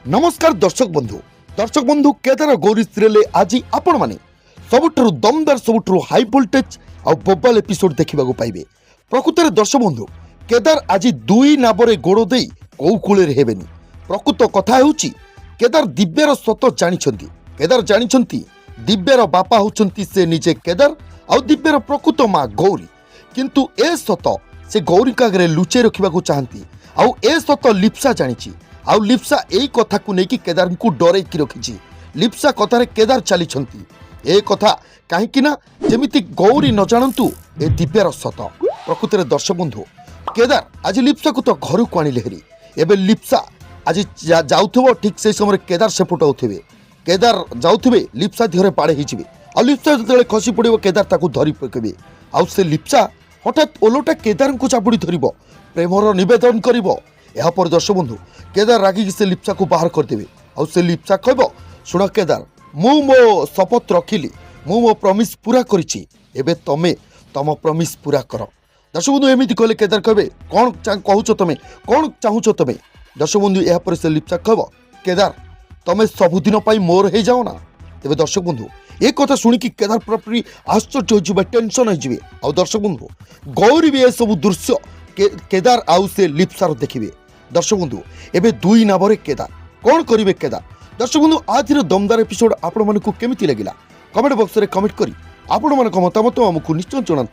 नमस्कार दर्शक बंधु केदार गौरी सीरियल आज आपण मैंने सबुठु दमदार सबुठु हाई वोल्टेज आ बोबाल एपिसोड देखा पाइबे। प्रकृत में दर्शक बंधु केदार आज दुई नाबरे गोड़ दे कौ कूले हेबेनी। प्रकृत कथा हेउची केदार दिव्यार सत जानिछंती। केदार जानिछंती दिव्यार बापा होउछंती से निजे केदार आ दिव्यार प्रकृत माँ गौरी, किंतु ए सत से गौरी आगे लुचे रखा चाहती। आउ ए सत लिप्सा जानिछि। आउ लिप्सा यही कथा को लेकिन केदार को डरे की रखी। लिप्सा कथार केदार चली ए कथा कहीं जमीती गौरी न जानतु ए दिव्यार सत। प्रकृत में दर्शक बंधु केदार आज लिप्सा को तो घर को आनिले हेरी। एबे लिप्सा आज जाउथबो ठीक से समय केदार से फुटाउथिबे। केदार जाउथिबे लिप्सा देहरे पाड़े हिजिबे। आ लिप्सा जतले खसी पड़िबो केदार ताकू धरी पकेबे। आउ से लिप्सा हठात ओलोटा केदार को चापुड़ी धरिबो, प्रेमर निवेदन करिबो। यहाँ पर दर्शक बंधु केदार रागिकी से लिप्सा को बाहर करदेवे। आउ से लिप्सा कहब शुण केदार मु मो शपथ रखिली, मु मो प्रमिस पूरा करिछि, एबे तमे तम प्रमिस पूरा कर। दर्शक बंधु एमिति कहले केदार कहबे कौन कहूछ तमे, कौन चाहूछ तमे। दर्शक बंधु यहाँ पर से लिप्सा कहब केदार तमे सबुदिन पाई मोर हो जाओ ना। तेबे दर्शक बंधु ए कथा शुणिकी केदार पूरी आश्चर्य हो टेंशन हो। दर्शक बंधु गौरी भी ए सब दृश्य केदार आउ से लिप्सार देखिए। दर्शक बंधु एबे दुई नाबरे केदार कौन करिवे केदार। दर्शक बंधु आज दमदार एपिसोड आपण मानकु केमिति लागिला कमेंट बॉक्स रे कमेंट करी आपण मानक मतामत हमकु निश्चय जणांतु।